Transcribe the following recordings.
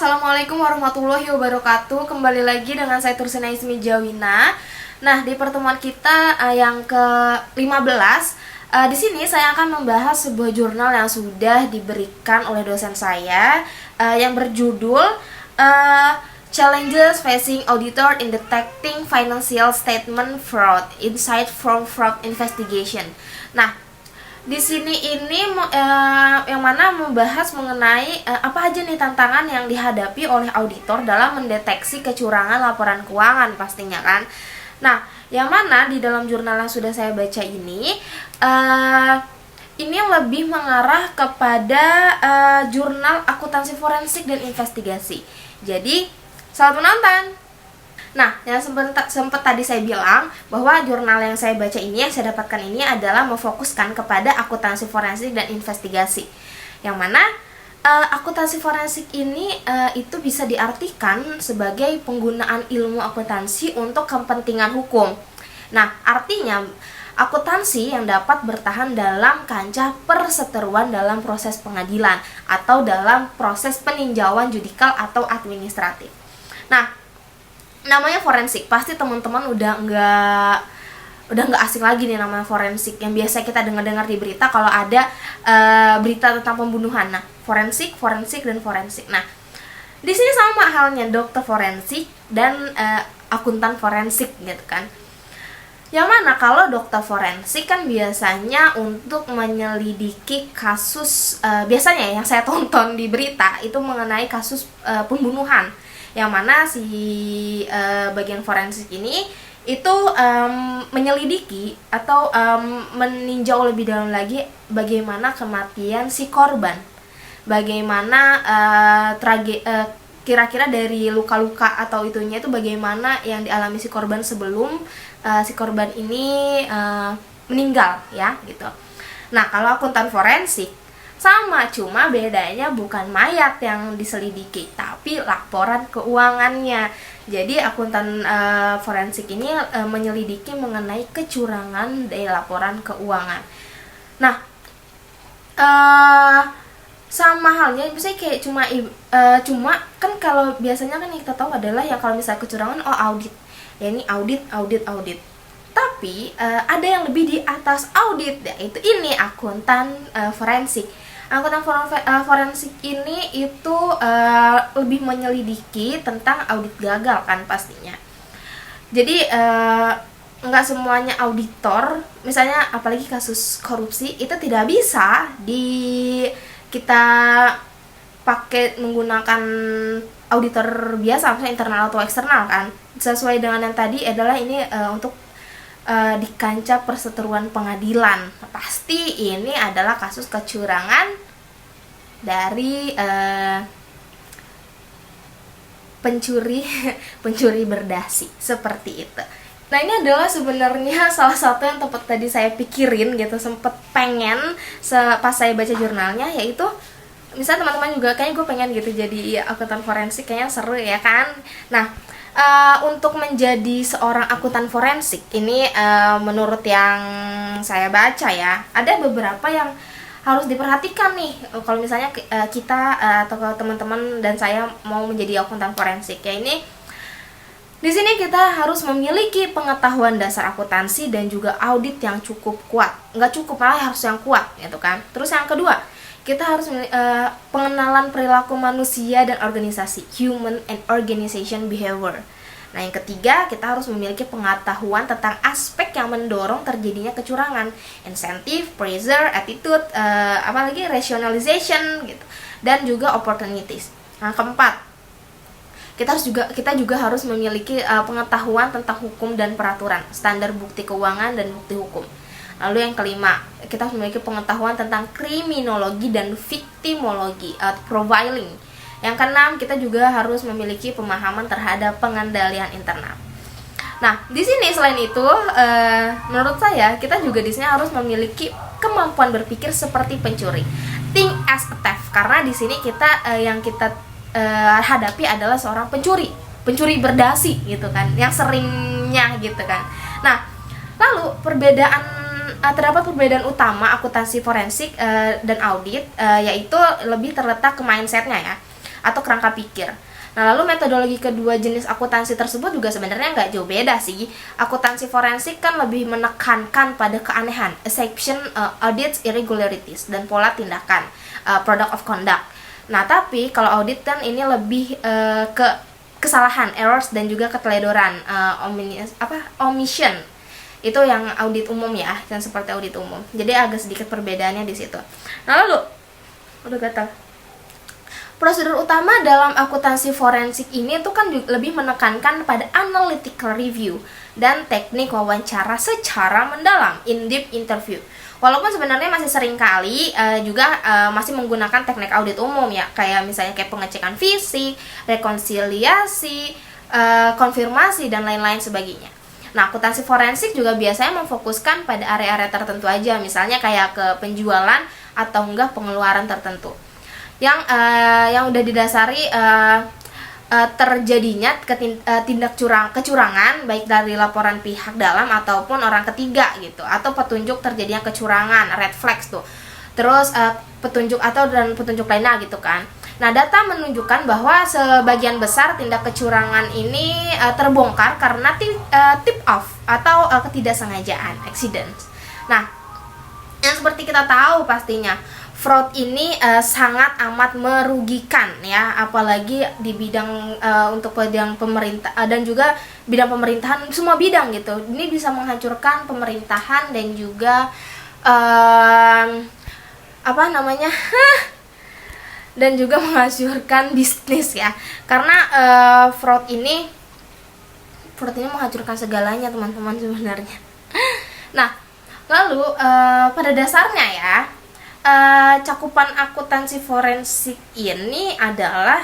Assalamualaikum warahmatullahi wabarakatuh. Kembali lagi dengan saya Tursina Ismi Jawina. Nah, di pertemuan kita yang ke-15, di sini saya akan membahas sebuah jurnal yang sudah diberikan oleh dosen saya, yang berjudul Challenges Facing Auditor in Detecting Financial Statement Fraud: Insight from Fraud Investigation. Nah, di sini yang mana membahas mengenai apa aja nih tantangan yang dihadapi oleh auditor dalam mendeteksi kecurangan laporan keuangan pastinya kan. Nah, yang mana di dalam jurnal yang sudah saya baca ini lebih mengarah kepada jurnal akuntansi forensik dan investigasi. Jadi, selamat menonton. Nah, yang sempat tadi saya bilang bahwa jurnal yang saya baca ini, yang saya dapatkan ini adalah memfokuskan kepada akuntansi forensik dan investigasi. Yang mana akuntansi forensik ini itu bisa diartikan sebagai penggunaan ilmu akuntansi untuk kepentingan hukum. Nah, artinya akuntansi yang dapat bertahan dalam kancah perseteruan dalam proses pengadilan atau dalam proses peninjauan judikal atau administratif. Nah, namanya forensik, pasti teman-teman udah nggak asing lagi nih namanya forensik yang biasa kita dengar di berita kalau ada berita tentang pembunuhan. Nah, forensik dan forensik. Nah, di sini sama halnya dokter forensik dan akuntan forensik gitu kan. Yang mana kalau dokter forensik kan biasanya untuk menyelidiki kasus, biasanya yang saya tonton di berita itu mengenai kasus pembunuhan, yang mana si bagian forensik ini itu menyelidiki atau meninjau lebih dalam lagi bagaimana kematian si korban, bagaimana kira-kira dari luka-luka atau itunya itu bagaimana yang dialami si korban sebelum si korban ini meninggal ya gitu. Nah, kalau akuntan forensik sama, cuma bedanya bukan mayat yang diselidiki, tapi laporan keuangannya. Jadi akuntan forensik ini menyelidiki mengenai kecurangan dari laporan keuangan. Nah, sama halnya misalnya kayak cuma kan kalau biasanya kan yang kita tahu adalah ya kalau misalnya kecurangan audit. Ya ini audit. Tapi ada yang lebih di atas audit, yaitu ini akuntan forensik. Akuntan forensik ini itu lebih menyelidiki tentang audit gagal kan pastinya. Jadi nggak semuanya auditor, misalnya apalagi kasus korupsi itu tidak bisa kita pakai menggunakan auditor biasa, misalnya internal atau eksternal kan. Sesuai dengan yang tadi adalah ini untuk di kancah perseteruan pengadilan. Pasti ini adalah kasus kecurangan dari pencuri berdasi seperti itu. Nah, ini adalah sebenarnya salah satu yang tempat tadi saya pikirin gitu, sempet pengen pas saya baca jurnalnya, yaitu misalnya teman-teman juga kayaknya gue pengen gitu jadi akuntan forensik, kayaknya seru ya kan. Nah, untuk menjadi seorang akuntan forensik ini menurut yang saya baca ya, ada beberapa yang harus diperhatikan nih kalau misalnya kita atau teman-teman dan saya mau menjadi akuntan forensik. Ya, ini di sini kita harus memiliki pengetahuan dasar akuntansi dan juga audit yang cukup kuat. Nggak cukup, malah harus yang kuat gitu kan. Terus yang kedua, kita harus pengenalan perilaku manusia dan organisasi, human and organization behavior. Nah, yang ketiga, kita harus memiliki pengetahuan tentang aspek yang mendorong terjadinya kecurangan, insentif, pressure, attitude, apalagi rationalization gitu, dan juga opportunities. Nah, keempat, kita juga harus memiliki pengetahuan tentang hukum dan peraturan, standar bukti keuangan dan bukti hukum. Lalu yang kelima, kita harus memiliki pengetahuan tentang kriminologi dan viktimologi, profiling. Yang keenam, kita juga harus memiliki pemahaman terhadap pengendalian internal. Nah, di sini selain itu, menurut saya kita juga di sini harus memiliki kemampuan berpikir seperti pencuri, think as a thief. Karena di sini yang kita hadapi adalah seorang pencuri berdasi gitu kan, yang seringnya gitu kan. Nah, lalu terdapat perbedaan utama akuntansi forensik dan audit, yaitu lebih terletak ke mindsetnya ya. atau kerangka pikir. Nah, lalu metodologi kedua jenis akuntansi tersebut juga sebenarnya nggak jauh beda sih. Akuntansi forensik kan lebih menekankan pada keanehan, exception, audits, irregularities, dan pola tindakan, product of conduct. Nah, tapi kalau audit kan ini lebih ke kesalahan, errors, dan juga keteledoran, omission. Itu yang audit umum ya, yang seperti audit umum. Jadi agak sedikit perbedaannya di situ. Nah, lalu udah gatal. Prosedur utama dalam akuntansi forensik ini tuh kan lebih menekankan pada analytical review dan teknik wawancara secara mendalam, in-depth interview. Walaupun sebenarnya masih sering kali juga masih menggunakan teknik audit umum ya, kayak misalnya kayak pengecekan fisik, rekonsiliasi, konfirmasi, dan lain-lain sebagainya. Nah, akuntansi forensik juga biasanya memfokuskan pada area-area tertentu aja, misalnya kayak ke penjualan atau enggak pengeluaran tertentu yang udah didasari terjadinya tindak kecurangan baik dari laporan pihak dalam ataupun orang ketiga gitu, atau petunjuk terjadinya kecurangan, red flags tuh. Terus petunjuk lainnya gitu kan. Nah, data menunjukkan bahwa sebagian besar tindak kecurangan ini terbongkar karena tip off atau ketidaksengajaan, accidents. Nah, yang seperti kita tahu pastinya fraud ini sangat amat merugikan ya, apalagi di bidang untuk bidang pemerintah dan juga bidang pemerintahan, semua bidang gitu. Ini bisa menghancurkan pemerintahan dan juga dan juga menghancurkan bisnis ya. Karena fraud ini menghancurkan segalanya teman-teman sebenarnya. Nah, lalu pada dasarnya ya, cakupan akuntansi forensik ini adalah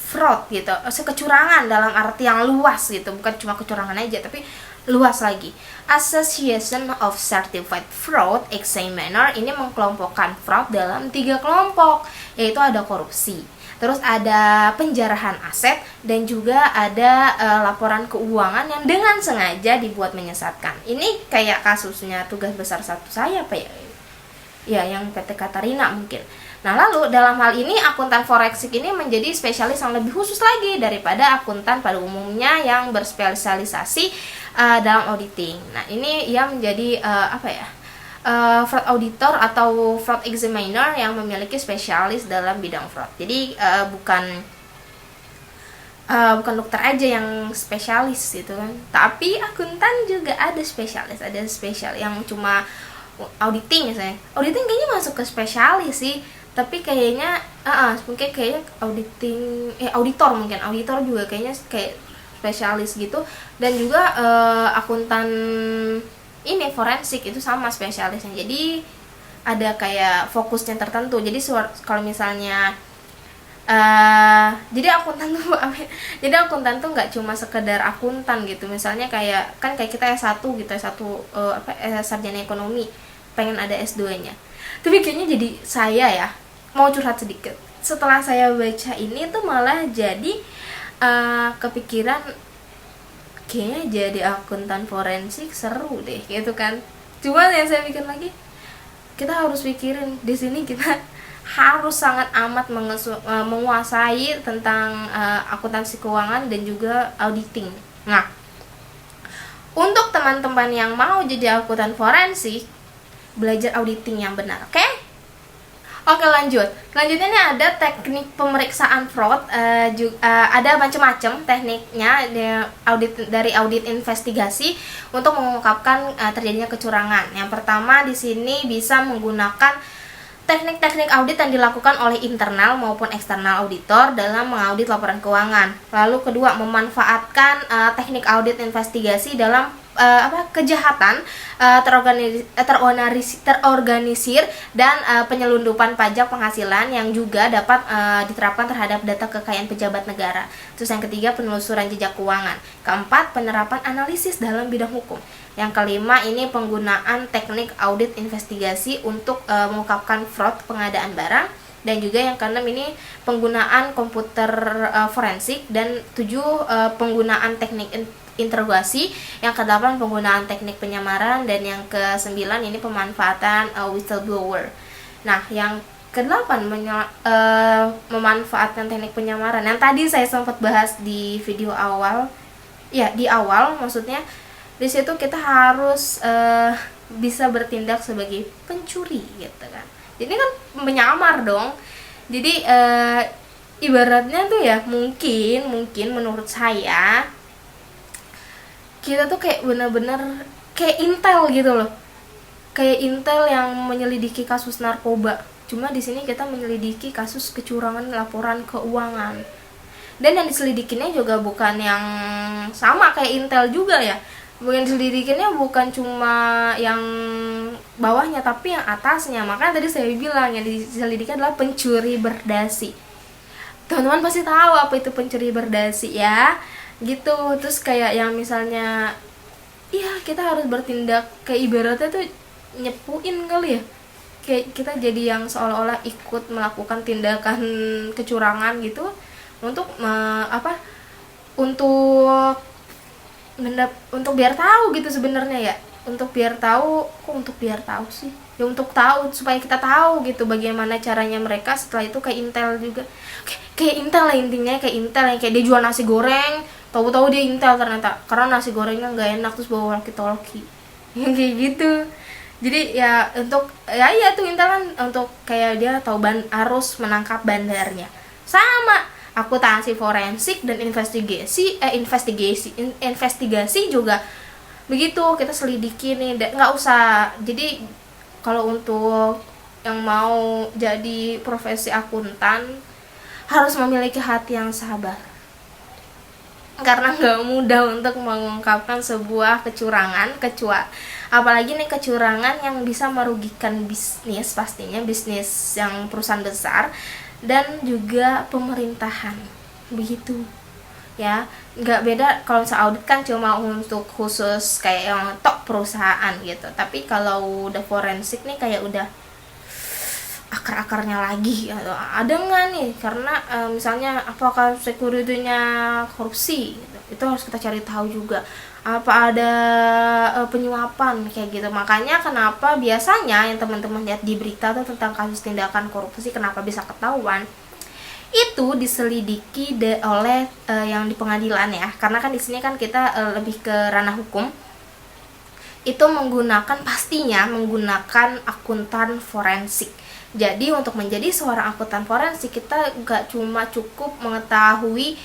fraud gitu, kecurangan dalam arti yang luas gitu, bukan cuma kecurangan aja tapi luas lagi. Association of Certified Fraud Examiner ini mengkelompokkan fraud dalam 3 kelompok, yaitu ada korupsi, terus ada penjarahan aset, dan juga ada laporan keuangan yang dengan sengaja dibuat menyesatkan. Ini kayak kasusnya tugas besar 1 saya apa ya, yang PT Katarina mungkin. Nah, lalu dalam hal ini akuntan forensik ini menjadi spesialis yang lebih khusus lagi daripada akuntan pada umumnya yang berspesialisasi dalam auditing. Nah, ini ia menjadi fraud auditor atau fraud examiner yang memiliki spesialis dalam bidang fraud. Jadi bukan dokter aja yang spesialis gitu kan, tapi akuntan juga ada spesialis, yang cuma auditing misalnya. Auditing kayaknya masuk ke spesialis sih, tapi kayaknya mungkin kayaknya auditor juga kayaknya kayak spesialis gitu. Dan juga akuntan ini forensik itu sama spesialisnya, jadi ada kayak fokusnya tertentu. Jadi kalau misalnya jadi akuntan tuh nggak cuma sekedar akuntan gitu. Misalnya kayak kita S1 gitu, sarjana ekonomi, pengen ada S2-nya. Tapi kayaknya jadi saya ya, mau curhat sedikit, setelah saya baca ini tuh malah jadi kepikiran kayaknya jadi akuntan forensik seru deh gitu kan. Cuma yang saya pikir lagi, kita harus pikirin di sini kita harus sangat amat menguasai tentang akuntansi keuangan dan juga auditing. Nah, untuk teman-teman yang mau jadi akuntan forensik, belajar auditing yang benar, oke? Oke, lanjut. Lanjutnya ini ada teknik pemeriksaan fraud. Ada macam-macam tekniknya dari audit investigasi untuk mengungkapkan terjadinya kecurangan. Yang pertama di sini bisa menggunakan teknik-teknik audit yang dilakukan oleh internal maupun eksternal auditor dalam mengaudit laporan keuangan. Lalu kedua, memanfaatkan teknik audit investigasi dalam kejahatan terorganisir dan penyelundupan pajak penghasilan yang juga dapat diterapkan terhadap data kekayaan pejabat negara. Terus yang ketiga, penelusuran jejak keuangan. Keempat, penerapan analisis dalam bidang hukum. Yang kelima, ini penggunaan teknik audit investigasi untuk mengungkapkan fraud pengadaan barang. Dan juga yang keenam ini penggunaan komputer forensik. Dan 7, penggunaan teknik interogasi. Yang ke-8, penggunaan teknik penyamaran. Dan yang ke-9 ini pemanfaatan whistleblower. Nah, yang Kedelapan, memanfaatkan teknik penyamaran yang tadi saya sempat bahas di video awal. Ya, di awal maksudnya, di situ kita harus bisa bertindak sebagai pencuri gitu kan. Jadi kan menyamar dong. Jadi ibaratnya tuh ya, mungkin menurut saya kita tuh kayak bener-bener kayak intel gitu loh, kayak intel yang menyelidiki kasus narkoba. Cuma di sini kita menyelidiki kasus kecurangan laporan keuangan. Dan yang diselidikinnya juga bukan yang sama kayak intel juga ya. Bukan diselidikinnya bukan cuma yang bawahnya, tapi yang atasnya. Makanya tadi saya bilang yang diselidikin adalah pencuri berdasi. Teman-teman pasti tahu apa itu pencuri berdasi ya. Gitu. Terus kayak yang misalnya, iya kita harus bertindak kayak ibaratnya tuh nyepuin kali ya, kayak kita jadi yang seolah-olah ikut melakukan tindakan kecurangan gitu untuk untuk untuk biar tahu gitu sebenarnya ya, untuk biar tahu. Kok untuk biar tahu sih ya, untuk tahu supaya kita tahu gitu bagaimana caranya mereka. Setelah itu kayak intel juga, kayak intel lah intinya, kayak intel yang kayak dia jual nasi goreng, tahu-tahu dia intel ternyata karena nasi gorengnya nggak enak terus bawa walkie-talkie yang kayak gitu. Jadi ya untuk ya tuh intel kan untuk kayak dia tahu harus menangkap bandarnya. Sama akuntansi forensik dan investigasi juga begitu, kita selidiki nih, nggak usah. Jadi kalau untuk yang mau jadi profesi akuntan harus memiliki hati yang sabar, karena nggak mudah untuk mengungkapkan sebuah kecurangan, apalagi nih kecurangan yang bisa merugikan bisnis, pastinya bisnis yang perusahaan besar dan juga pemerintahan begitu ya. Nggak beda kalau misalnya audit kan cuma untuk khusus kayak yang top perusahaan gitu, tapi kalau udah forensik nih kayak udah akar-akarnya lagi ada nggak nih, karena misalnya apakah security-nya korupsi gitu, itu harus kita cari tahu juga. Apa ada penyuapan kayak gitu. Makanya kenapa biasanya yang teman-teman lihat di berita tuh tentang kasus tindakan korupsi, kenapa bisa ketahuan, itu diselidiki oleh yang di pengadilan ya, karena kan di sini kan kita lebih ke ranah hukum. Itu pastinya menggunakan akuntan forensik. Jadi untuk menjadi seorang akuntan forensik kita gak cuma cukup mengetahui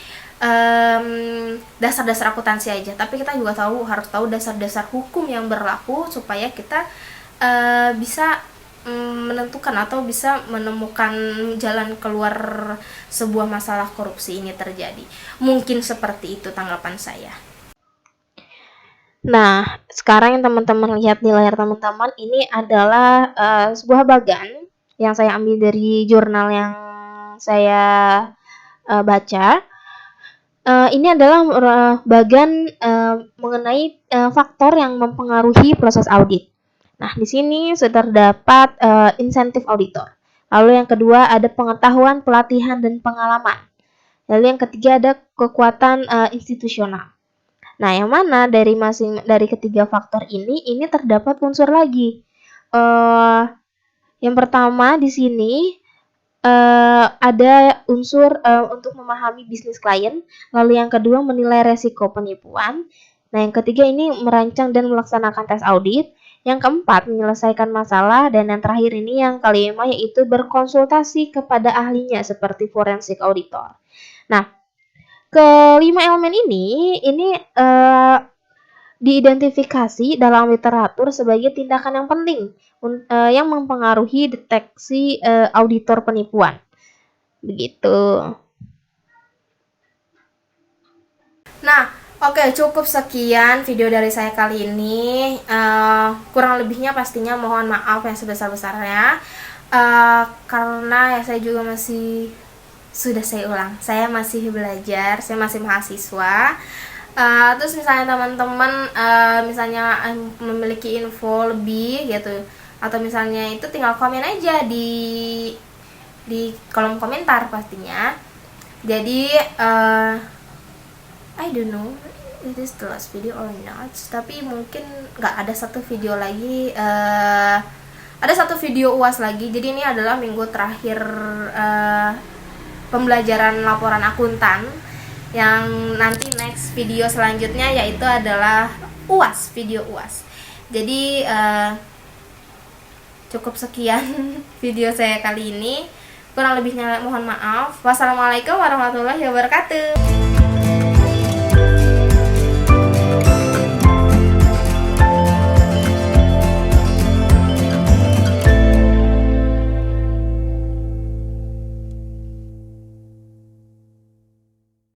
dasar-dasar akuntansi aja, tapi kita juga harus tahu dasar-dasar hukum yang berlaku supaya kita bisa menentukan atau bisa menemukan jalan keluar sebuah masalah korupsi ini terjadi. Mungkin seperti itu tanggapan saya. Nah, sekarang yang teman-teman lihat di layar teman-teman ini adalah sebuah bagan yang saya ambil dari jurnal yang saya baca. Ini adalah bagan mengenai faktor yang mempengaruhi proses audit. Nah, di sini sudah terdapat insentif auditor. Lalu yang kedua ada pengetahuan, pelatihan, dan pengalaman. Lalu yang ketiga ada kekuatan institusional. Nah, yang mana dari ketiga faktor ini terdapat unsur lagi. Yang pertama di sini ada unsur untuk memahami bisnis klien, lalu yang kedua menilai resiko penipuan. Nah, yang ketiga ini merancang dan melaksanakan tes audit. Yang keempat menyelesaikan masalah, dan yang terakhir ini yang kelima yaitu berkonsultasi kepada ahlinya seperti forensik auditor. Nah, kelima elemen ini diidentifikasi dalam literatur sebagai tindakan yang penting yang mempengaruhi deteksi auditor penipuan. Begitu. Nah, oke, cukup sekian video dari saya kali ini. Kurang lebihnya pastinya mohon maaf yang sebesar-besarnya. Karena ya saya juga saya ulang, saya masih belajar, saya masih mahasiswa. Terus misalnya teman-teman misalnya memiliki info lebih gitu, atau misalnya itu tinggal komen aja di kolom komentar pastinya. Jadi I don't know it is the last video or not, tapi mungkin nggak ada satu video lagi ada satu video UAS lagi. Jadi ini adalah minggu terakhir pembelajaran laporan akuntan, yang nanti next video selanjutnya yaitu adalah UAS, video UAS. Jadi cukup sekian video saya kali ini. Kurang lebihnya mohon maaf. Wassalamualaikum warahmatullahi wabarakatuh.